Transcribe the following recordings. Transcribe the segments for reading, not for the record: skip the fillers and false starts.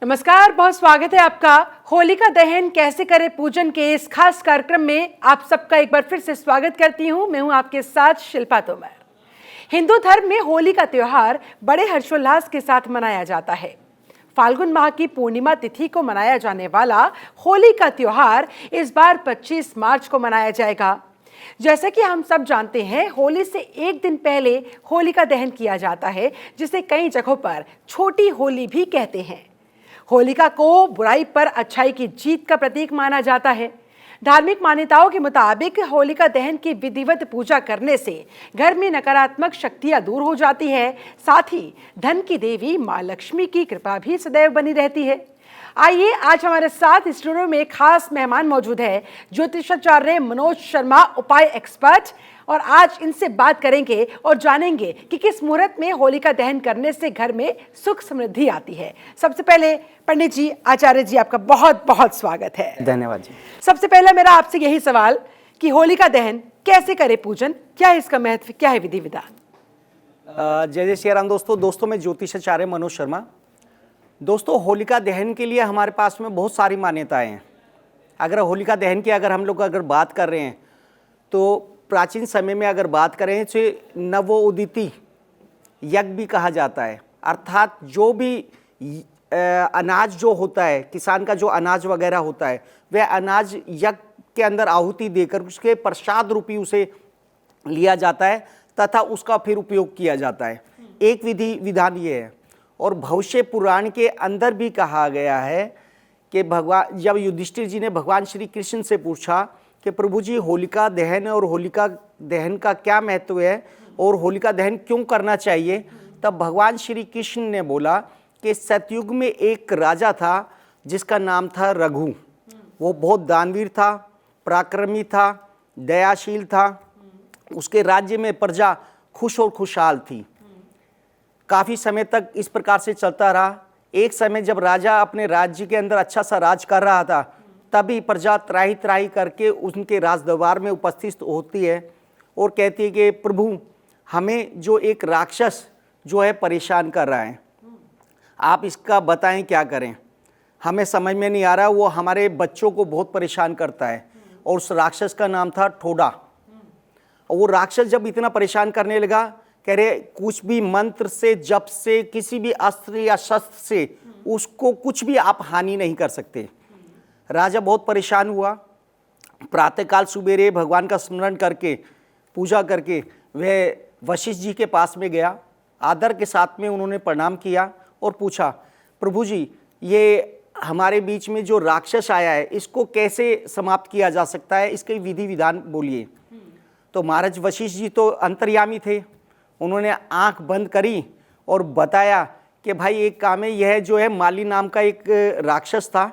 नमस्कार, बहुत स्वागत है आपका होलिका दहन कैसे करें पूजन के इस खास कार्यक्रम में। आप सबका एक बार फिर से स्वागत करती हूं। मैं हूं आपके साथ शिल्पा तोमर। हिंदू धर्म में होली का त्योहार बड़े हर्षोल्लास के साथ मनाया जाता है। फाल्गुन माह की पूर्णिमा तिथि को मनाया जाने वाला होली का त्योहार इस बार 25 मार्च को मनाया जाएगा। जैसे कि हम सब जानते हैं, होली से एक दिन पहले होलिका दहन किया जाता है, जिसे कई जगहों पर छोटी होली भी कहते हैं। होलिका को बुराई पर अच्छाई की जीत का प्रतीक माना जाता है। धार्मिक मान्यताओं के मुताबिक होलिका दहन की विधिवत पूजा करने से घर में नकारात्मक शक्तियां दूर हो जाती है। साथ ही धन की देवी मां लक्ष्मी की कृपा भी सदैव बनी रहती है। आइए, आज हमारे साथ स्टूडियो में खास मेहमान मौजूद है, ज्योतिषाचार्य मनोज शर्मा, उपाय एक्सपर्ट। और आज इनसे बात करेंगे और जानेंगे कि किस मुहूर्त में होलिका दहन करने से घर में सुख समृद्धि आती है। सबसे पहले पंडित जी, आचार्य जी, आपका बहुत बहुत स्वागत है। धन्यवाद जी। सबसे पहला मेरा आपसे यही सवाल कि होलिका दहन कैसे करे पूजन, क्या है इसका महत्व, क्या है विधि विधान? जय जय श्री राम। दोस्तों मैं ज्योतिषाचार्य मनोज शर्मा। दोस्तों, होलिका दहन के लिए हमारे पास में बहुत सारी मान्यताएं हैं। अगर होलिका दहन की हम लोग बात कर रहे हैं तो प्राचीन समय में अगर बात करें तो नवोदिति यज्ञ भी कहा जाता है। अर्थात जो भी अनाज जो होता है, किसान का जो अनाज वगैरह होता है, वह अनाज यज्ञ के अंदर आहुति देकर उसके प्रसाद रूपी उसे लिया जाता है तथा उसका फिर उपयोग किया जाता है। एक विधि विधान ये है। और भविष्य पुराण के अंदर भी कहा गया है कि भगवान, जब युधिष्ठिर जी ने भगवान श्री कृष्ण से पूछा कि प्रभु जी, होलिका दहन और होलिका दहन का क्या महत्व है और होलिका दहन क्यों करना चाहिए, तब भगवान श्री कृष्ण ने बोला कि सतयुग में एक राजा था जिसका नाम था रघु। वो बहुत दानवीर था, पराक्रमी था, दयाशील था। उसके राज्य में प्रजा खुश और खुशहाल थी। काफ़ी समय तक इस प्रकार से चलता रहा। एक समय जब राजा अपने राज्य के अंदर अच्छा सा राज कर रहा था, तभी प्रजा त्राही त्राही करके उनके राज दरबार में उपस्थित होती है और कहती है कि प्रभु, हमें जो एक राक्षस जो है परेशान कर रहा है, आप इसका बताएं क्या करें, हमें समझ में नहीं आ रहा। वो हमारे बच्चों को बहुत परेशान करता है। और उस राक्षस का नाम था ठोडा। और वो राक्षस जब इतना परेशान करने लगा, कह रहे कुछ भी मंत्र से, जप से, किसी भी अस्त्र या शस्त्र से उसको कुछ भी आप हानि नहीं कर सकते। राजा बहुत परेशान हुआ। प्रातःकाल सुबेरे भगवान का स्मरण करके, पूजा करके वह वशिष्ठ जी के पास में गया। आदर के साथ में उन्होंने प्रणाम किया और पूछा, प्रभु जी, ये हमारे बीच में जो राक्षस आया है, इसको कैसे समाप्त किया जा सकता है, इसके विधि विधान बोलिए। तो महाराज वशिष्ठ जी तो अंतर्यामी थे। उन्होंने आंख बंद करी और बताया कि भाई एक काम है, यह जो है माली नाम का एक राक्षस था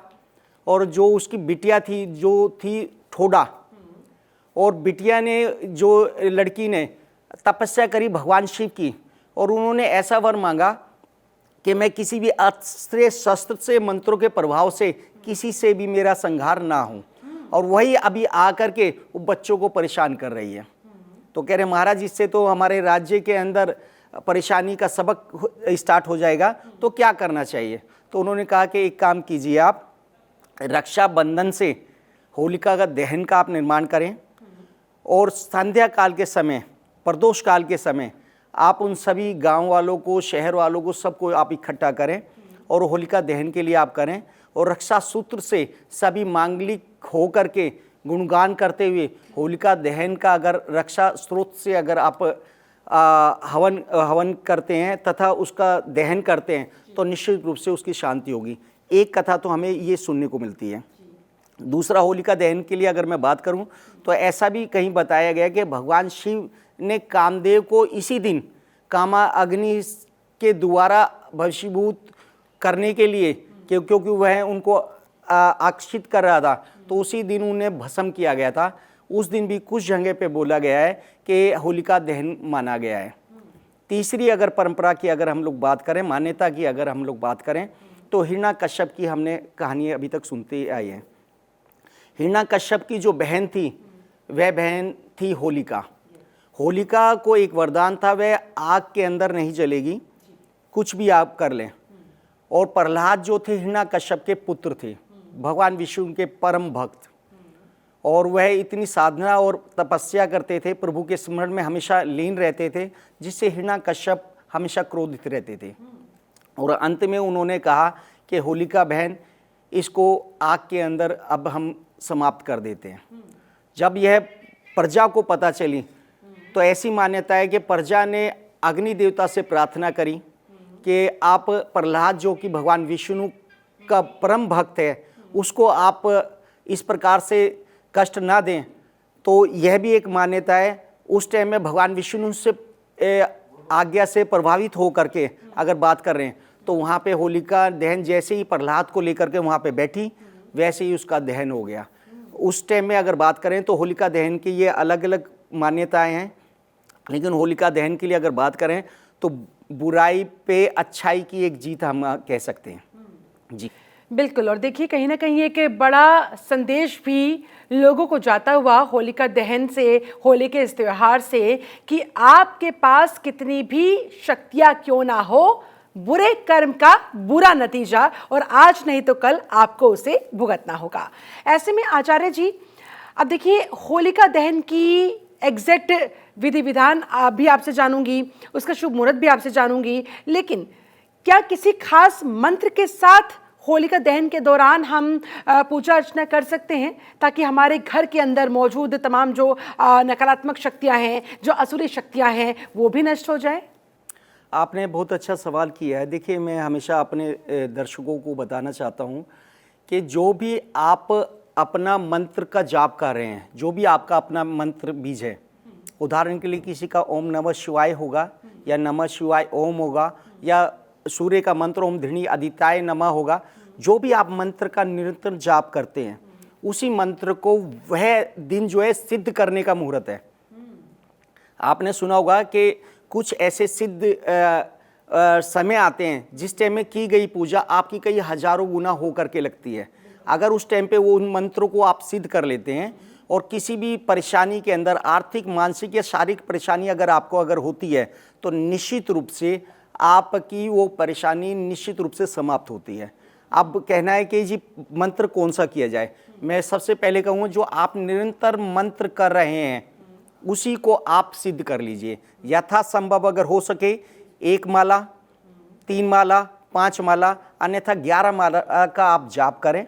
और जो उसकी बिटिया थी जो थी ठोडा, और बिटिया ने, जो लड़की ने तपस्या करी भगवान शिव की, और उन्होंने ऐसा वर मांगा कि मैं किसी भी अस्त्र शस्त्र से, मंत्रों के प्रभाव से किसी से भी मेरा संहार ना हो। और वही अभी आकर के वो बच्चों को परेशान कर रही है। तो कह रहे महाराज, इससे तो हमारे राज्य के अंदर परेशानी का सबक स्टार्ट हो जाएगा, तो क्या करना चाहिए। तो उन्होंने कहा कि एक काम कीजिए, आप रक्षाबंधन से होलिका का दहन का आप निर्माण करें और संध्या काल के समय, प्रदोष काल के समय आप उन सभी गांव वालों को, शहर वालों को, सबको आप इकट्ठा करें और होलिका दहन के लिए आप करें। और रक्षा सूत्र से सभी मांगलिक हो करके गुणगान करते हुए होलिका दहन का अगर रक्षा स्रोत से अगर आप हवन करते हैं तथा उसका दहन करते हैं, तो निश्चित रूप से उसकी शांति होगी। एक कथा तो हमें ये सुनने को मिलती है। दूसरा, होलिका दहन के लिए अगर मैं बात करूं तो ऐसा भी कहीं बताया गया कि भगवान शिव ने कामदेव को इसी दिन कामा अग्नि के द्वारा भस्मीभूत करने के लिए, क्योंकि वह उनको आकर्षित कर रहा था, तो उसी दिन उन्हें भस्म किया गया था। उस दिन भी कुछ जगह पे बोला गया है कि होलिका दहन माना गया है। तीसरी अगर परंपरा की अगर हम लोग बात करें, मान्यता की अगर हम लोग बात करें, तो हिरण्याकश्यप की हमने कहानी अभी तक सुनते आई है। हिरण्याकश्यप की जो बहन थी, वह बहन थी होलिका। होलिका को एक वरदान था, वह आग के अंदर नहीं जलेगी, कुछ भी आप कर लें। और प्रहलाद जो थे हिरण्यकश्यप के पुत्र थे, भगवान विष्णु के परम भक्त, और वह इतनी साधना और तपस्या करते थे, प्रभु के स्मरण में हमेशा लीन रहते थे, जिससे हिरण्यकश्यप हमेशा क्रोधित रहते थे। और अंत में उन्होंने कहा कि होलिका बहन, इसको आग के अंदर अब हम समाप्त कर देते हैं। जब यह प्रजा को पता चली तो ऐसी मान्यता है कि प्रजा ने अग्नि देवता से प्रार्थना करी कि आप प्रहलाद जो कि भगवान विष्णु का परम भक्त है, उसको आप इस प्रकार से कष्ट ना दें। तो यह भी एक मान्यता है। उस टाइम में भगवान विष्णु से आज्ञा से प्रभावित हो करके अगर बात कर रहे हैं तो वहाँ पे होलिका दहन जैसे ही प्रहलाद को लेकर के वहाँ पे बैठी, वैसे ही उसका दहन हो गया। उस टाइम में अगर बात करें तो होलिका दहन की ये अलग अलग मान्यताएं हैं, लेकिन होलिका दहन के लिए अगर बात करें तो बुराई पे अच्छाई की एक जीत हम कह सकते हैं। जी बिल्कुल। और देखिए, कहीं ना कहीं एक बड़ा संदेश भी लोगों को जाता हुआ होलिका दहन से, होली के इस त्योहार से, कि आपके पास कितनी भी शक्तियां क्यों ना हो, बुरे कर्म का बुरा नतीजा और आज नहीं तो कल आपको उसे भुगतना होगा। ऐसे में आचार्य जी, अब देखिए, होलिका दहन की एग्जैक्ट विधि विधान भी आपसे जानूंगी, उसका शुभ मुहूर्त भी आपसे जानूंगी, लेकिन क्या किसी खास मंत्र के साथ होलिका दहन के दौरान हम पूजा अर्चना कर सकते हैं ताकि हमारे घर के अंदर मौजूद तमाम जो नकारात्मक शक्तियां हैं, जो असुरी शक्तियां हैं, वो भी नष्ट हो जाए? आपने बहुत अच्छा सवाल किया है। देखिए, मैं हमेशा अपने दर्शकों को बताना चाहता हूँ कि जो भी आप अपना मंत्र का जाप कर रहे हैं, जो भी आपका अपना मंत्र बीज है, उदाहरण के लिए किसी का ओम नमः शिवाय होगा या नमः शिवाय ओम होगा या सूर्य का मंत्र ओम धृणी आदित्याय नमः होगा, जो भी आप मंत्र का निरंतर जाप करते हैं, उसी मंत्र को वह दिन जो है सिद्ध करने का मुहूर्त है। आपने सुना होगा कि कुछ ऐसे सिद्ध समय आते हैं जिस टाइम में की गई पूजा आपकी कई हजारों गुना हो करके लगती है। अगर उस टाइम पे वो उन मंत्रों को आप सिद्ध कर लेते हैं और किसी भी परेशानी के अंदर, आर्थिक, मानसिक या शारीरिक परेशानी अगर आपको अगर होती है, तो निश्चित रूप से आपकी वो परेशानी निश्चित रूप से समाप्त होती है। अब कहना है कि जी मंत्र कौन सा किया जाए, मैं सबसे पहले कहूँगा जो आप निरंतर मंत्र कर रहे हैं उसी को आप सिद्ध कर लीजिए। यथासंभव अगर हो सके 1 माला, 3 माला, 5 माला, अन्यथा 11 माला का आप जाप करें।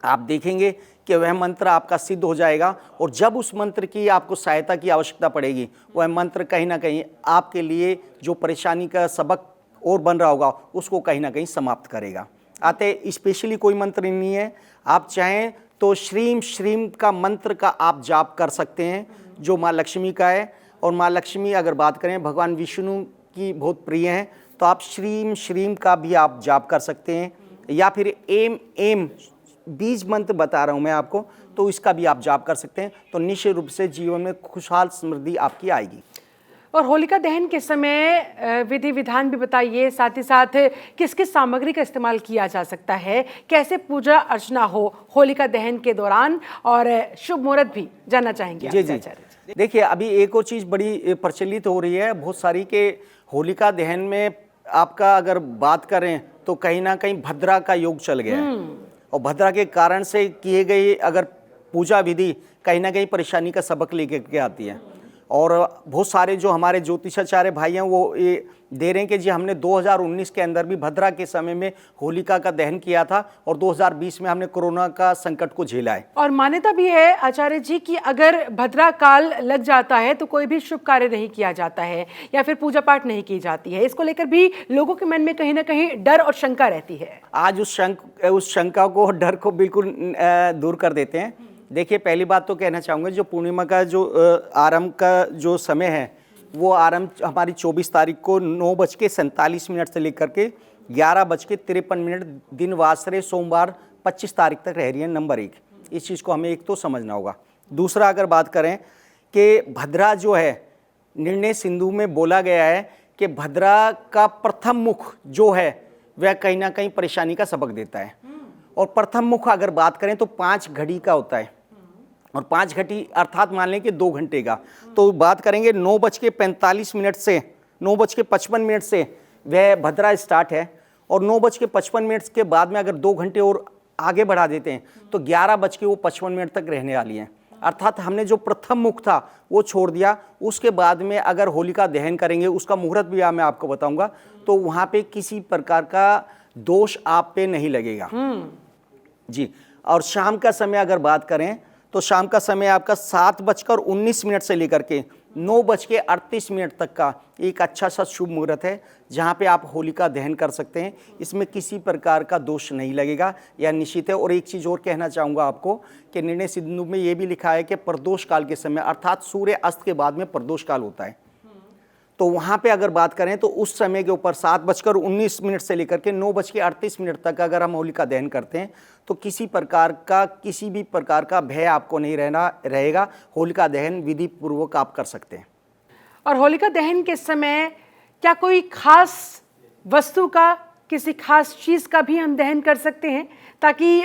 आप देखेंगे कि वह मंत्र आपका सिद्ध हो जाएगा और जब उस मंत्र की आपको सहायता की आवश्यकता पड़ेगी, वह मंत्र कहीं ना कहीं आपके लिए जो परेशानी का सबक और बन रहा होगा उसको कहीं ना कहीं समाप्त करेगा। अतः स्पेशली कोई मंत्र नहीं है, आप चाहें तो श्रीम श्रीम का मंत्र का आप जाप कर सकते हैं जो माँ लक्ष्मी का है। और माँ लक्ष्मी अगर बात करें भगवान विष्णु की बहुत प्रिय हैं, तो आप श्रीम श्रीम का भी आप जाप कर सकते हैं, या फिर एम एम बीज मंत्र बता रहा हूँ मैं आपको, तो इसका भी आप जाप कर सकते हैं। तो निश्चित रूप से जीवन में खुशहाल समृद्धि आपकी आएगी। और होलिका दहन के समय विधि विधान भी बताइए, साथ ही साथ किस किस सामग्री का इस्तेमाल किया जा सकता है, कैसे पूजा अर्चना हो होलिका दहन के दौरान, और शुभ मुहूर्त भी जानना चाहेंगे। जी जी, देखिए अभी एक और चीज़ बड़ी प्रचलित हो रही है बहुत सारी के होलिका दहन में आपका अगर बात करें तो कहीं ना कहीं भद्रा का योग चल गया है, और भद्रा के कारण से किए गए अगर पूजा विधि कहीं ना कहीं परेशानी का सबक लेके के आती है। और बहुत सारे जो हमारे ज्योतिषाचार्य भाई हैं वो ये दे रहे हैं कि जी हमने 2019 के अंदर भी भद्रा के समय में होलिका का दहन किया था और 2020 में हमने कोरोना का संकट को झेला है। और मान्यता भी है आचार्य जी कि अगर भद्रा काल लग जाता है तो कोई भी शुभ कार्य नहीं किया जाता है या फिर पूजा पाठ नहीं की जाती है। इसको लेकर भी लोगों के मन में कहीं ना कहीं डर और शंका रहती है। आज उस शंका को, डर को बिल्कुल दूर कर देते हैं। देखिए पहली बात तो कहना चाहूँगा जो पूर्णिमा का जो आरंभ का जो समय है वो आरंभ हमारी 24 तारीख को 9:47 से लेकर के 11:53 दिन वासरे सोमवार 25 तारीख तक रह रही है। नंबर 1, इस चीज़ को हमें एक तो समझना होगा। दूसरा अगर बात करें कि भद्रा जो है, निर्णय सिंधु में बोला गया है कि भद्रा का प्रथम मुख जो है वह कहीं ना कहीं परेशानी का सबक देता है। और प्रथम मुख अगर बात करें तो 5 घड़ी का होता है, और 5 घड़ी अर्थात मान लें कि 2 घंटे का। तो बात करेंगे 9:45 से 9:55 से वह भद्रा स्टार्ट है, और 9:55 के बाद में अगर 2 घंटे और आगे बढ़ा देते हैं तो 11:55 तक रहने वाली हैं। अर्थात हमने जो प्रथम मुख था वो छोड़ दिया। उसके बाद में अगर होलिका दहन करेंगे, उसका मुहूर्त भी मैं आपको बताऊंगा, तो वहां पे किसी प्रकार का दोष आप पे नहीं लगेगा जी। और शाम का समय अगर बात करें तो शाम का समय आपका 7:19 से लेकर के 9:38 तक का एक अच्छा सा शुभ मुहूर्त है, जहाँ पे आप होलिका दहन कर सकते हैं। इसमें किसी प्रकार का दोष नहीं लगेगा या निश्चित है। और एक चीज़ और कहना चाहूँगा आपको कि निर्णय सिंधु में ये भी लिखा है कि प्रदोष काल के समय, अर्थात सूर्य अस्त के बाद में प्रदोष काल होता है। तो वहाँ पे अगर बात करें तो उस समय के ऊपर 7:19 से लेकर के 9:38 तक अगर हम होलिका दहन करते हैं तो किसी भी प्रकार का भय आपको नहीं रहेगा। होलिका दहन विधि पूर्वक आप कर सकते हैं। और होलिका दहन के समय क्या कोई खास वस्तु का, किसी खास चीज़ का भी हम दहन कर सकते हैं, ताकि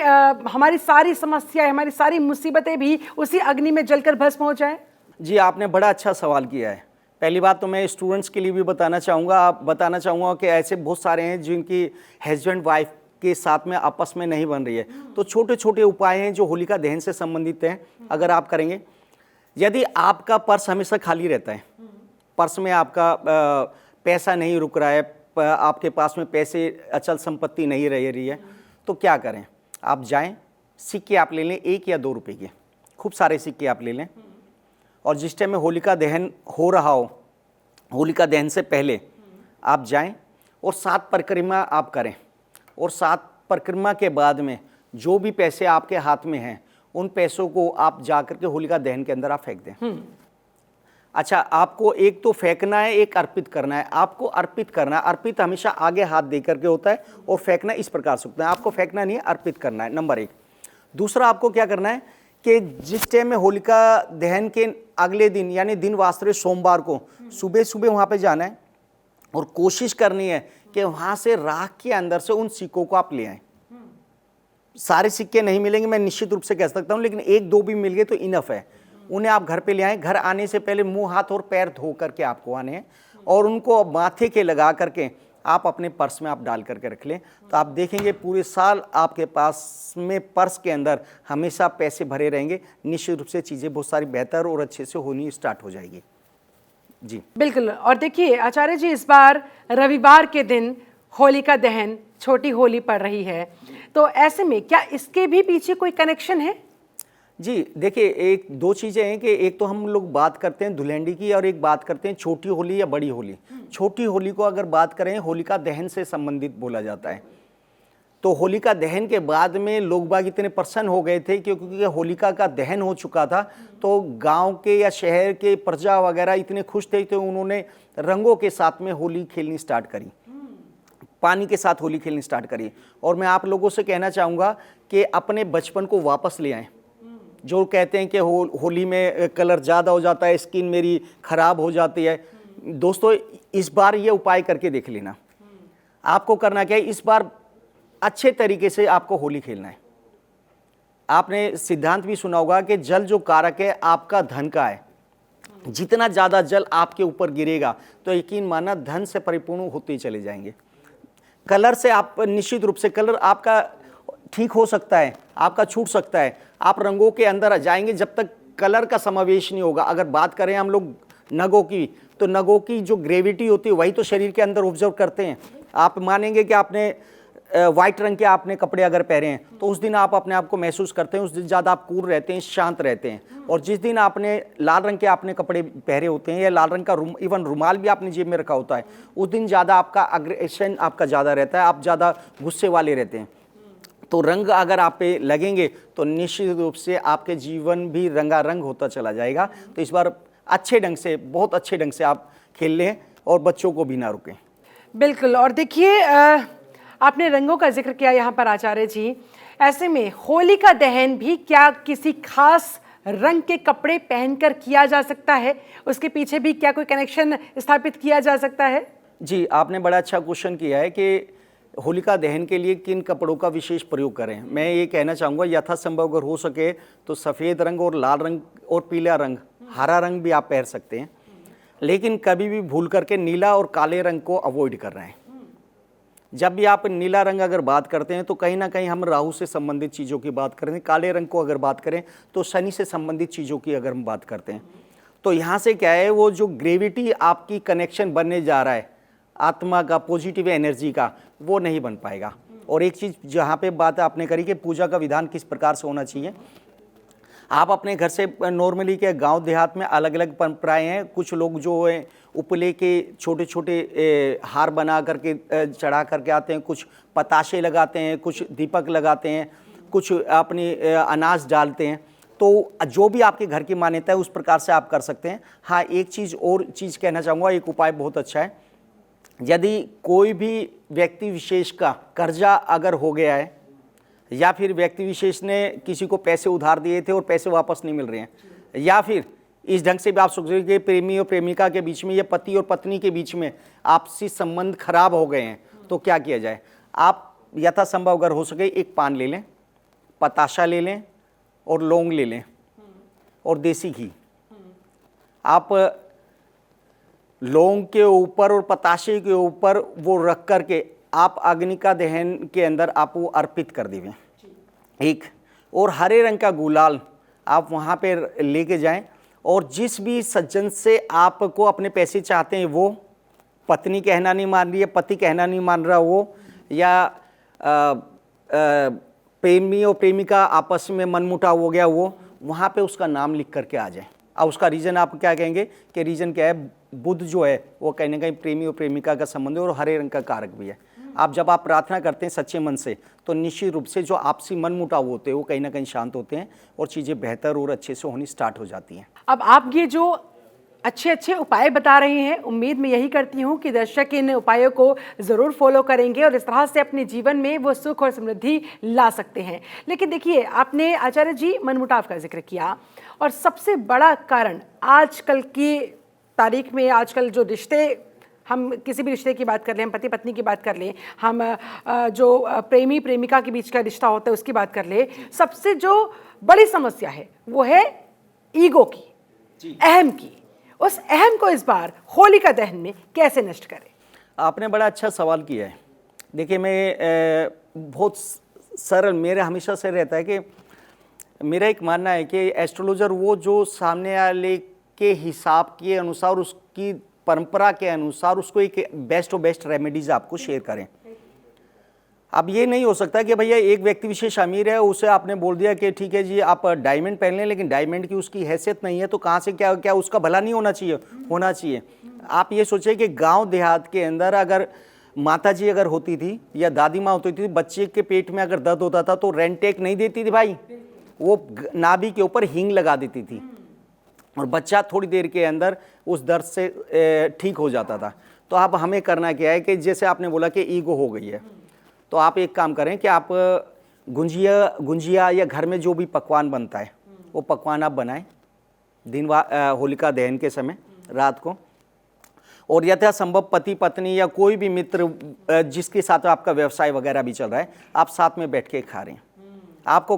हमारी सारी समस्याएं, हमारी सारी मुसीबतें भी उसी अग्नि में जलकर भस्म हो जाए? जी, आपने बड़ा अच्छा सवाल किया है। पहली बात तो मैं स्टूडेंट्स के लिए भी बताना चाहूँगा कि ऐसे बहुत सारे हैं जिनकी हस्बैंड वाइफ के साथ में आपस में नहीं बन रही है। तो छोटे छोटे उपाय हैं जो होलिका दहन से संबंधित हैं, अगर आप करेंगे। यदि आपका पर्स हमेशा खाली रहता है, पर्स में आपका पैसा नहीं रुक रहा है, आपके पास में पैसे, अचल संपत्ति नहीं रह रही है, तो क्या करें? आप जाएं, सिक्के आप ले लें, 1 या 2 रुपए के, खूब सारे सिक्के आप ले लें। और जिस टाइम में होलिका दहन हो रहा हो, होलिका दहन से पहले आप जाएं और 7 परिक्रमा आप करें। और 7 परिक्रमा के बाद में जो भी पैसे आपके हाथ में हैं, उन पैसों को आप जा करके होलिका दहन के अंदर आप फेंक दें। अच्छा, आपको एक तो फेंकना है, एक अर्पित करना है। आपको अर्पित करना है। अर्पित हमेशा आगे हाथ दे करके होता है और फेंकना इस प्रकार से होता है। आपको फेंकना नहीं है, अर्पित करना है, नंबर 1। दूसरा, आपको क्या करना है कि जिस टाइम में होलिका दहन के अगले दिन यानी दिन वास्ते सोमवार को सुबह सुबह वहाँ पे जाना है और कोशिश करनी है कि वहाँ से राख के अंदर से उन सिक्कों को आप ले आएं। सारे सिक्के नहीं मिलेंगे, मैं निश्चित रूप से कह सकता हूँ, लेकिन 1-2 भी मिल गए तो इनफ है। उन्हें आप घर पे ले आएँ। घर आने से पहले मुंह, हाथ और पैर धो करके आपको आने हैं और उनको माथे के लगा करके आप अपने पर्स में आप डाल करके रख लें। तो आप देखेंगे पूरे साल आपके पास में पर्स के अंदर हमेशा पैसे भरे रहेंगे। निश्चित रूप से चीज़ें बहुत सारी बेहतर और अच्छे से होनी स्टार्ट हो जाएगी जी। बिल्कुल। और देखिए आचार्य जी, इस बार रविवार के दिन होलिका दहन, छोटी होली पड़ रही है, तो ऐसे में क्या इसके भी पीछे कोई कनेक्शन है? जी देखिए, 1-2 चीज़ें हैं कि एक तो हम लोग बात करते हैं धुलेंडी की और एक बात करते हैं छोटी होली या बड़ी होली। छोटी होली को अगर बात करें, होलिका दहन से संबंधित बोला जाता है। तो होलिका दहन के बाद में लोग बाग इतने प्रसन्न हो गए थे क्योंकि होलिका का दहन हो चुका था, तो गांव के या शहर के प्रजा वगैरह इतने खुश थे तो उन्होंने रंगों के साथ में होली खेलनी स्टार्ट करी, पानी के साथ होली खेलनी स्टार्ट करी। और मैं आप लोगों से कहना चाहूँगा कि अपने बचपन को वापस ले आएँ। जो कहते हैं कि होली में कलर ज़्यादा हो जाता है, स्किन मेरी ख़राब हो जाती है, दोस्तों इस बार ये उपाय करके देख लेना। आपको करना क्या है, इस बार अच्छे तरीके से आपको होली खेलना है। आपने सिद्धांत भी सुना होगा कि जल जो कारक है आपका धन का है। जितना ज़्यादा जल आपके ऊपर गिरेगा तो यकीन माना धन से परिपूर्ण होते ही चले जाएंगे। कलर से आप निश्चित रूप से, कलर आपका ठीक हो सकता है, आपका छूट सकता है, आप रंगों के अंदर आ जाएंगे जब तक कलर का समावेश नहीं होगा। अगर बात करें हम लोग नगों की, तो नगों की जो ग्रेविटी होती है वही तो शरीर के अंदर ऑब्जर्व करते हैं। आप मानेंगे कि आपने वाइट रंग के आपने कपड़े अगर पहने हैं तो उस दिन आप अपने आप को महसूस करते हैं, उस दिन ज़्यादा आप कूल रहते हैं, शांत रहते हैं। और जिस दिन आपने लाल रंग के आपने कपड़े पहने होते हैं या लाल रंग का इवन रुमाल भी आपने जेब में रखा होता है, उस दिन ज़्यादा आपका अग्रेशन आपका ज़्यादा रहता है, आप ज़्यादा गुस्से वाले रहते हैं। तो रंग अगर आप पे लगेंगे तो निश्चित रूप से आपके जीवन भी रंगारंग होता चला जाएगा। तो इस बार अच्छे ढंग से, बहुत अच्छे ढंग से आप खेल लें और बच्चों को भी ना रुकें। बिल्कुल। और देखिए आपने रंगों का जिक्र किया यहाँ पर आचार्य जी, ऐसे में होलिका दहन भी क्या किसी खास रंग के कपड़े पहनकर किया जा सकता है? उसके पीछे भी क्या कोई कनेक्शन स्थापित किया जा सकता है? जी, आपने बड़ा अच्छा क्वेश्चन किया है कि होलिका दहन के लिए किन कपड़ों का विशेष प्रयोग करें। मैं ये कहना चाहूँगा यथासंभव अगर हो सके तो सफ़ेद रंग और लाल रंग और पीला रंग, हरा रंग भी आप पहन सकते हैं, लेकिन कभी भी भूल करके नीला और काले रंग को अवॉइड कर रहे हैं। जब भी आप नीला रंग अगर बात करते हैं तो कहीं ना कहीं हम राहु से संबंधित चीज़ों की बात करते हैं। काले रंग को अगर बात करें तो शनि से संबंधित चीज़ों की अगर हम बात करते हैं तो यहाँ से क्या है, वो जो ग्रेविटी आपकी कनेक्शन बनने जा रहा है आत्मा का, पॉजिटिव एनर्जी का, वो नहीं बन पाएगा। और एक चीज़ जहाँ पे बात आपने करी कि पूजा का विधान किस प्रकार से होना चाहिए, आप अपने घर से नॉर्मली क्या गांव देहात में अलग अलग परंपराएं हैं। कुछ लोग जो है उपले के छोटे छोटे हार बना करके चढ़ा करके आते हैं, कुछ पताशे लगाते हैं, कुछ दीपक लगाते हैं, कुछ अपनी अनाज डालते हैं। तो जो भी आपके घर की मान्यता है उस प्रकार से आप कर सकते हैं। हाँ, एक चीज़ और चीज़ कहना चाहूँगा, एक उपाय बहुत अच्छा है। यदि कोई भी व्यक्ति विशेष का कर्जा अगर हो गया है या फिर व्यक्ति विशेष ने किसी को पैसे उधार दिए थे और पैसे वापस नहीं मिल रहे हैं, या फिर इस ढंग से भी आप सोच रहे हैं कि प्रेमी और प्रेमिका के बीच में या पति और पत्नी के बीच में आपसी संबंध खराब हो गए हैं, तो क्या किया जाए। आप यथासंभव अगर हो सके एक पान ले लें, पताशा ले लें और लौंग ले लें और देसी घी। आप लौंग के ऊपर और पताशे के ऊपर वो रख करके आप अग्नि का दहन के अंदर आप वो अर्पित कर दीजिए। एक और हरे रंग का गुलाल आप वहाँ पे लेके जाएं और जिस भी सज्जन से आपको अपने पैसे चाहते हैं, वो पत्नी कहना नहीं मान रही है, पति कहना नहीं मान रहा वो, या प्रेमी और प्रेमिका आपस में मनमुटाव हो गया, वो वहाँ पे उसका नाम लिख करके आ जाए। अब उसका रीज़न आप क्या कहेंगे कि रीज़न क्या है, बुध जो है वो कहीं ना कहीं प्रेमी और प्रेमिका का संबंध है और हरे रंग का कारक भी है। आप जब आप प्रार्थना करते हैं सच्चे मन से तो निश्चित रूप से जो आपसी मन मुटाव होते हैं वो कहीं ना कहीं शांत होते हैं और चीज़ें बेहतर और अच्छे से होनी स्टार्ट हो जाती हैं। अब आप ये जो अच्छे अच्छे उपाय बता रहे हैं, उम्मीद मैं यही करती हूँ कि दर्शक इन उपायों को ज़रूर फॉलो करेंगे और इस तरह से अपने जीवन में वो सुख और समृद्धि ला सकते हैं। लेकिन देखिए, आपने आचार्य जी मनमुटाव का जिक्र किया और सबसे बड़ा कारण आजकल की तारीख में, आजकल जो रिश्ते, हम किसी भी रिश्ते की बात कर लें, हम पति पत्नी की बात कर लें, हम जो प्रेमी प्रेमिका के बीच का रिश्ता होता है उसकी बात कर लें, सबसे जो बड़ी समस्या है वो है ईगो की, अहम की। उस अहम को इस बार होलिका दहन में कैसे नष्ट करें? आपने बड़ा अच्छा सवाल किया है। देखिए, मैं बहुत सरल, मेरे हमेशा से रहता है कि मेरा एक मानना है कि एस्ट्रोलॉजर वो जो सामने वाले के हिसाब के अनुसार, उसकी परंपरा के अनुसार उसको एक बेस्ट ऑफ बेस्ट रेमेडीज आपको शेयर करें। अब ये नहीं हो सकता कि भैया एक व्यक्ति विशेष अमीर है, उसे आपने बोल दिया कि ठीक है जी आप डायमंड पहन लें, लेकिन डायमंड की उसकी हैसियत नहीं है तो कहाँ से क्या क्या उसका भला नहीं होना चाहिए, होना चाहिए। आप ये सोचिए कि गांव देहात के अंदर अगर माता जी अगर होती थी या दादी माँ होती थी, बच्चे के पेट में अगर दर्द होता था तो रेंटेक नहीं देती थी भाई, वो नाभि के ऊपर हींग लगा देती थी और बच्चा थोड़ी देर के अंदर उस दर्द से ठीक हो जाता था। तो अब हमें करना क्या है कि जैसे आपने बोला कि ईगो हो गई है, तो आप एक काम करें कि आप गुंजिया या घर में जो भी पकवान बनता है वो पकवान आप बनाएं दिन होलिका दहन के समय रात को, और यथासंभव पति पत्नी या कोई भी मित्र जिसके साथ आपका व्यवसाय वगैरह भी चल रहा है, आप साथ में बैठ के खा रहे हैं। आपको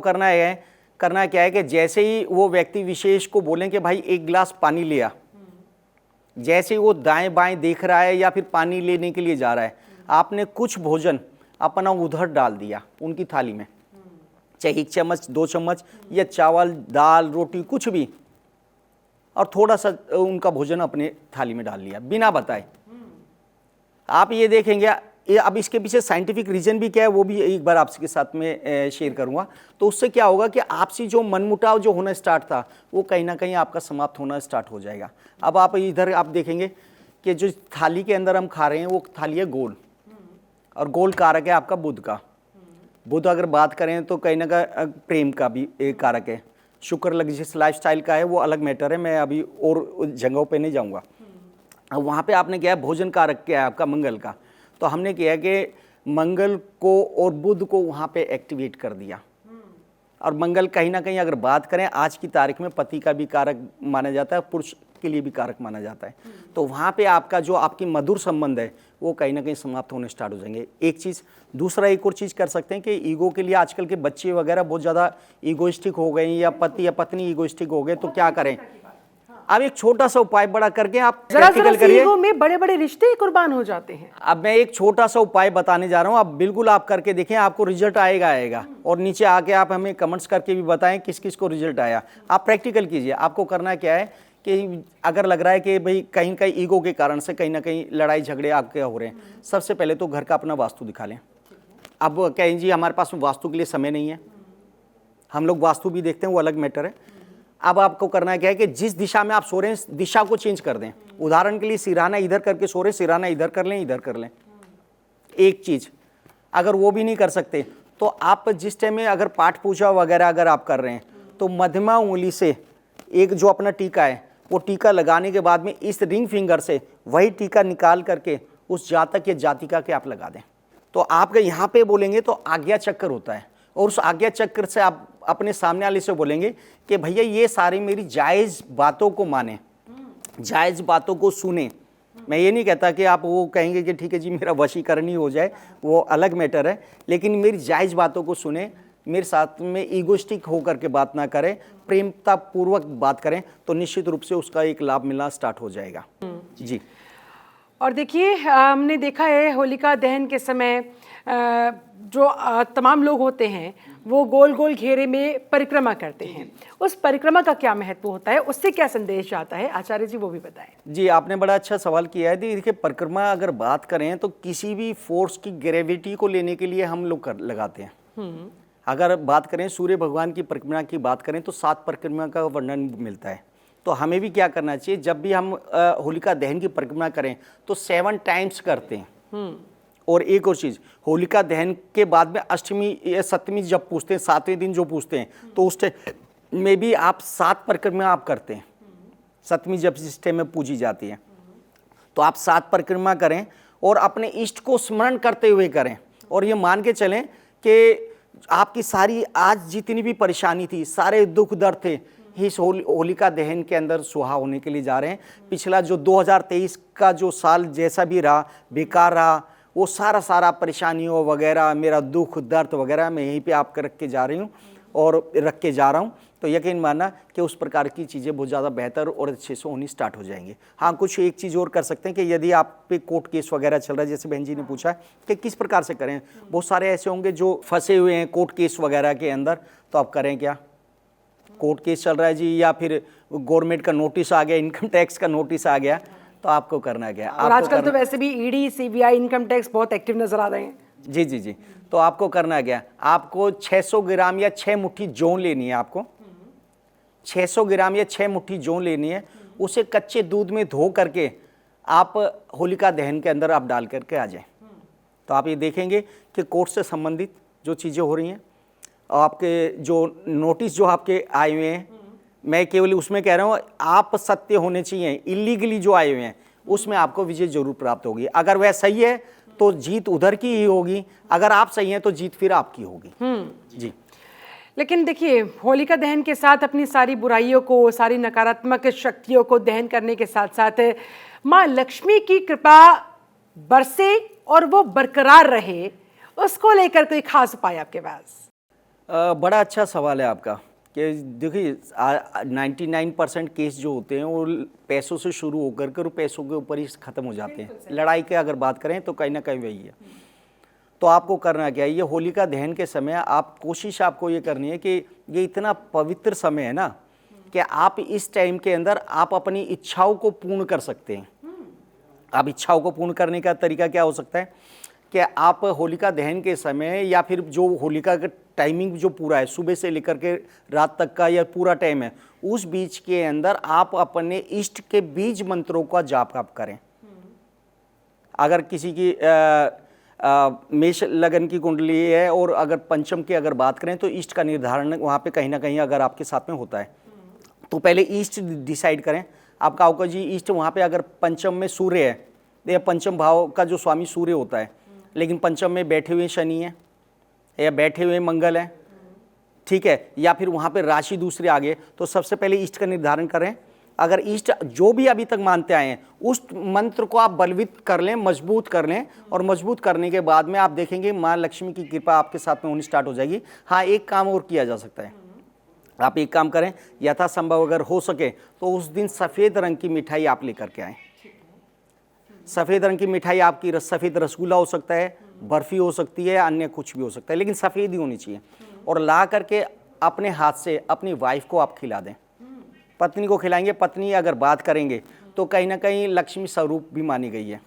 करना क्या है कि जैसे ही वो व्यक्ति विशेष को बोलें कि भाई एक गिलास पानी लिया, जैसे ही वो दाएं बाएं देख रहा है या फिर पानी लेने के लिए जा रहा है, आपने कुछ भोजन अपना उधर डाल दिया उनकी थाली में, चाहे 1 चम्मच 2 चम्मच या चावल दाल रोटी कुछ भी, और थोड़ा सा उनका भोजन अपने थाली में डाल लिया बिना बताए। आप ये देखेंगे, अब इसके पीछे साइंटिफिक रीजन भी क्या है वो भी एक बार आपके साथ में शेयर करूंगा। तो उससे क्या होगा कि आपसी जो मनमुटाव जो होना स्टार्ट था वो कहीं ना कहीं आपका समाप्त होना स्टार्ट हो जाएगा। अब आप इधर आप देखेंगे कि जो थाली के अंदर हम खा रहे हैं वो थाली है गोल, और गोल कारक है आपका बुध का। बुध अगर बात करें तो कहीं ना कहीं प्रेम का भी एक कारक है। शुक्र लग जिस लाइफस्टाइल का है वो अलग मैटर है, मैं अभी और जगहों पे नहीं जाऊंगा। अब वहाँ पे आपने क्या है, भोजन कारक क्या है आपका मंगल का, तो हमने किया कि मंगल को और बुध को वहाँ पे एक्टिवेट कर दिया। और मंगल कहीं ना कहीं अगर बात करें आज की तारीख में पति का भी कारक माना जाता है, पुरुष के लिए भी कारक माना जाता है। तो वहाँ पे आपका जो आपकी मधुर संबंध है वो कहीं ना कहीं समाप्त होने स्टार्ट हो जाएंगे। एक चीज़, दूसरा एक और चीज़ कर सकते हैं कि ईगो के लिए आजकल के बच्चे वगैरह बहुत ज़्यादा ईगोइस्टिक हो गए या पति या पत्नी ईगोइस्टिक हो गए, तो क्या करें, आप एक छोटा सा उपाय बड़ा करके आप जरा प्रैक्टिकल करिए। ईगो में बड़े बड़े रिश्ते ही कुर्बान हो जाते हैं। अब मैं एक छोटा सा उपाय बताने जा रहा हूँ, आप बिल्कुल आप करके देखें, आपको रिजल्ट आएगा। और नीचे आके आप हमें कमेंट्स करके भी बताएं किस किस को रिजल्ट आया। आप प्रैक्टिकल कीजिए। आपको करना क्या है कि अगर लग रहा है कि भाई कहीं कहीं ईगो के कारण से कहीं ना कहीं लड़ाई झगड़े आपके हो रहे हैं, सबसे पहले तो घर का अपना वास्तु दिखा लें। अब कहें जी हमारे पास वास्तु के लिए समय नहीं है, हम लोग वास्तु भी देखते हैं, वो अलग मैटर है। अब आपको करना क्या है कि जिस दिशा में आप सो रहे हैं दिशा को चेंज कर दें। उदाहरण के लिए सिरहाना इधर करके सो रहे, सिरहाना इधर कर लें, इधर कर लें। एक चीज़ अगर वो भी नहीं कर सकते तो आप जिस टाइम में अगर पाठ पूजा वगैरह अगर आप कर रहे हैं तो मध्यमा उंगली से एक जो अपना टीका है वो टीका लगाने के बाद में इस रिंग फिंगर से वही टीका निकाल करके उस जातक या जातिका के आप लगा दें। तो आप यहाँ पे बोलेंगे तो आज्ञा चक्र होता है, और उस आज्ञा चक्र से आप अपने सामने वाले से बोलेंगे कि भैया ये सारी मेरी जायज़ बातों को माने, जायज़ बातों को सुने। मैं ये नहीं कहता कि आप वो कहेंगे कि ठीक है जी मेरा वशीकरण ही हो जाए, वो अलग मैटर है, लेकिन मेरी जायज़ बातों को सुने, मेरे साथ में ईगोस्टिक होकर के बात ना करें, प्रेमता पूर्वक बात करें, तो निश्चित रूप से उसका एक लाभ मिलना स्टार्ट हो जाएगा। जी। और देखिए हमने देखा है होलिका दहन के समय जो तमाम लोग होते हैं वो गोल गोल घेरे में परिक्रमा करते हैं। उस परिक्रमा का क्या महत्व होता है, उससे क्या संदेश आता है, आचार्य जी वो भी बताएं। जी, आपने बड़ा अच्छा सवाल किया है। देखिए परिक्रमा अगर बात करें तो किसी भी फोर्स की ग्रेविटी को लेने के लिए हम लोग लगाते हैं। अगर बात करें सूर्य भगवान की परिक्रमा की बात करें तो 7 परिक्रमा का वर्णन मिलता है। तो हमें भी क्या करना चाहिए, जब भी हम होलिका दहन की परिक्रमा करें तो 7 टाइम्स करते हैं। और एक और चीज़, होलिका दहन के बाद में अष्टमी या सप्तमी जब पूछते हैं, 7वें दिन जो पूछते हैं, तो उस टाइम में भी आप 7 परिक्रमा आप करते हैं। सप्तमी जब जिस टाइम में पूजी जाती है तो आप 7 परिक्रमा करें और अपने इष्ट को स्मरण करते हुए करें। और ये मान के चलें कि आपकी सारी आज जितनी भी परेशानी थी, सारे दुख दर्द थे, इस होलिका दहन के अंदर सुहा होने के लिए जा रहे हैं। पिछला जो 2023 का जो साल जैसा भी रहा, बेकार रहा, वो सारा परेशानियों वगैरह, मेरा दुख दर्द वगैरह मैं यहीं पे आपको रख के जा रही हूँ और रख के जा रहा हूँ। तो यकीन मानना कि उस प्रकार की चीज़ें बहुत ज़्यादा बेहतर और अच्छे से होनी स्टार्ट हो जाएंगी। हाँ, कुछ एक चीज़ और कर सकते हैं कि यदि आप पे कोर्ट केस वगैरह चल रहा है, जैसे बहन जी ने पूछा कि किस प्रकार से करें, बहुत सारे ऐसे होंगे जो फंसे हुए हैं कोर्ट केस वगैरह के अंदर, तो आप करें क्या, कोर्ट केस चल रहा है जी, या फिर गवर्नमेंट का नोटिस आ गया, इनकम टैक्स का नोटिस आ गया, तो आपको करना क्या है। और आजकल तो वैसे भी ईडी, सीबीआई, इनकम टैक्स बहुत एक्टिव नजर आ रहे हैं। जी, तो आपको करना क्या, आपको 600 ग्राम या 6 मुट्ठी जौन लेनी है। आपको 600 ग्राम या 6 मुट्ठी जौन लेनी है। उसे कच्चे दूध में धो करके आप होलिका दहन के अंदर आप डाल करके आ जाएं। तो आप ये देखेंगे कि कोर्ट से संबंधित जो चीज़ें हो रही हैं, आपके जो नोटिस जो आपके आए हुए हैं, मैं केवल उसमें कह रहा हूँ आप सत्य होने चाहिए, इलीगली जो आए हुए हैं उसमें आपको विजय जरूर प्राप्त होगी। अगर वह सही है तो जीत उधर की ही होगी, अगर आप सही हैं तो जीत फिर आपकी होगी। जी। लेकिन देखिए होलिका दहन के साथ अपनी सारी बुराइयों को, सारी नकारात्मक शक्तियों को दहन करने के साथ साथ माँ लक्ष्मी की कृपा बरसे और वो बरकरार रहे, उसको लेकर कोई खास उपाय आपके पास? बड़ा अच्छा सवाल है आपका कि देखिए 99% केस जो होते हैं वो पैसों से शुरू होकर के पैसों के ऊपर ही ख़त्म हो जाते हैं। लड़ाई की अगर बात करें तो कहीं ना कहीं वही है। तो आपको करना क्या है, ये होलिका दहन के समय आप कोशिश आपको ये करनी है कि ये इतना पवित्र समय है ना कि आप इस टाइम के अंदर आप अपनी इच्छाओं को पूर्ण कर सकते हैं। आप इच्छाओं को पूर्ण करने का तरीका क्या हो सकता है कि आप होलिका दहन के समय या फिर जो होलिका का टाइमिंग जो पूरा है, सुबह से लेकर के रात तक का या पूरा टाइम है, उस बीच के अंदर आप अपने इष्ट के बीज मंत्रों का जाप आप करें। अगर किसी की मेष लगन की कुंडली है और अगर पंचम की अगर बात करें तो इष्ट का निर्धारण वहाँ पे कहीं ना कहीं अगर आपके साथ में होता है तो पहले इष्ट डिसाइड करें। आपका होगा जी इष्ट वहाँ पे अगर पंचम में सूर्य है या पंचम भाव का जो स्वामी सूर्य होता है, लेकिन पंचम में बैठे हुए शनि है या बैठे हुए मंगल है, ठीक है, या फिर वहाँ पे राशि दूसरे आगे, तो सबसे पहले इष्ट का निर्धारण करें। अगर इष्ट जो भी अभी तक मानते आए हैं उस मंत्र को आप बलवित कर लें, मजबूत कर लें, और मजबूत करने के बाद में आप देखेंगे माँ लक्ष्मी की कृपा आपके साथ में होनी स्टार्ट हो जाएगी। हाँ, एक काम और किया जा सकता है, आप एक काम करें, यथासंभव अगर हो सके तो उस दिन सफ़ेद रंग की मिठाई आप लेकर के आएँ। सफ़ेद रंग की मिठाई आपकी सफ़ेद रसगुल्ला हो सकता है, बर्फ़ी हो सकती है, अन्य कुछ भी हो सकता है, लेकिन सफ़ेद ही होनी चाहिए। और ला करके अपने हाथ से अपनी वाइफ को आप खिला दें। पत्नी को खिलाएंगे, पत्नी अगर बात करेंगे तो कहीं ना कहीं लक्ष्मी स्वरूप भी मानी गई है,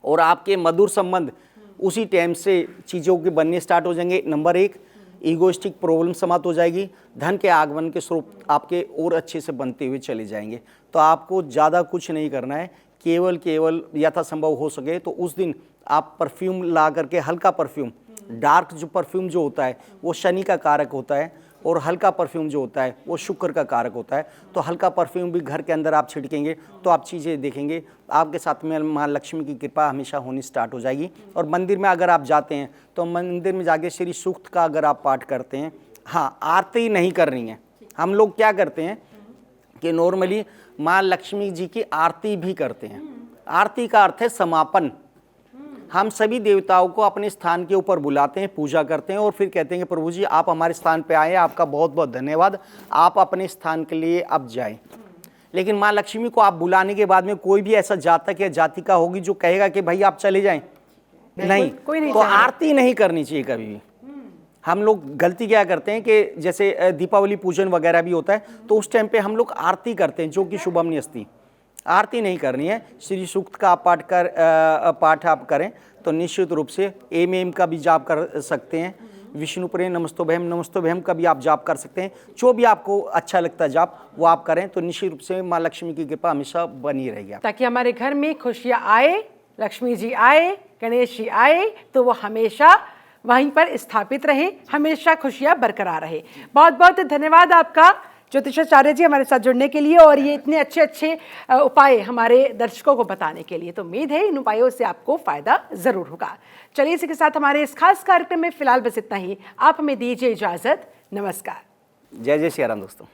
और आपके मधुर संबंध उसी टाइम से चीज़ों के बनने स्टार्ट हो जाएंगे। नंबर 1, ईगोइस्टिक प्रॉब्लम समाप्त हो जाएगी, धन के आगमन के स्रोत आपके और अच्छे से बनते हुए चले जाएंगे। तो आपको ज़्यादा कुछ नहीं करना है, केवल यथासंभव हो सके तो उस दिन आप परफ्यूम ला करके, हल्का परफ्यूम, डार्क जो परफ्यूम जो होता है वो शनि का कारक होता है, और हल्का परफ्यूम जो होता है वो शुक्र का कारक होता है। तो हल्का परफ्यूम भी घर के अंदर आप छिड़केंगे तो आप चीज़ें देखेंगे, आपके साथ में माँ लक्ष्मी की कृपा हमेशा होनी स्टार्ट हो जाएगी। और मंदिर में अगर आप जाते हैं तो मंदिर में जाके श्री सूक्त का अगर आप पाठ करते हैं, हाँ, आरती नहीं करनी है। हम लोग क्या करते हैं कि नॉर्मली माँ लक्ष्मी जी की आरती भी करते हैं। आरती का अर्थ है समापन। हम सभी देवताओं को अपने स्थान के ऊपर बुलाते हैं, पूजा करते हैं, और फिर कहते हैं कि प्रभु जी आप हमारे स्थान पे आए, आपका बहुत बहुत धन्यवाद, आप अपने स्थान के लिए अब जाएं। लेकिन माँ लक्ष्मी को आप बुलाने के बाद में कोई भी ऐसा जातक या जातिका होगी जो कहेगा कि भाई आप चले जाएं, नहीं, कोई नहीं तो आरती नहीं करनी चाहिए कभी भी। हम लोग गलती क्या करते हैं कि जैसे दीपावली पूजन वगैरह भी होता है तो उस टाइम पे हम लोग आरती करते हैं, जो कि शुभम अस्ति। आरती नहीं करनी है। श्री सूक्त का पाठ आप करें तो निश्चित रूप से एम का भी जाप कर सकते हैं, विष्णु प्रिय नमस्तोभयम का भी आप जाप कर सकते हैं। जो भी आपको अच्छा लगता है जाप वो आप करें, तो निश्चित रूप से माँ लक्ष्मी की कृपा हमेशा बनी रहेगी, ताकि हमारे घर में खुशियाँ आए, लक्ष्मी जी आए, गणेश जी आए, तो वो हमेशा वहीं पर स्थापित रहे, हमेशा खुशियाँ बरकरार रहे। बहुत बहुत धन्यवाद आपका ज्योतिषाचार्य जी हमारे साथ जुड़ने के लिए, और ये इतने अच्छे अच्छे उपाय हमारे दर्शकों को बताने के लिए। तो उम्मीद है इन उपायों से आपको फायदा जरूर होगा। चलिए इसी के साथ हमारे इस खास कार्यक्रम में फिलहाल बस इतना ही। आप हमें दीजिए इजाजत। नमस्कार। जय जय श्री राम दोस्तों।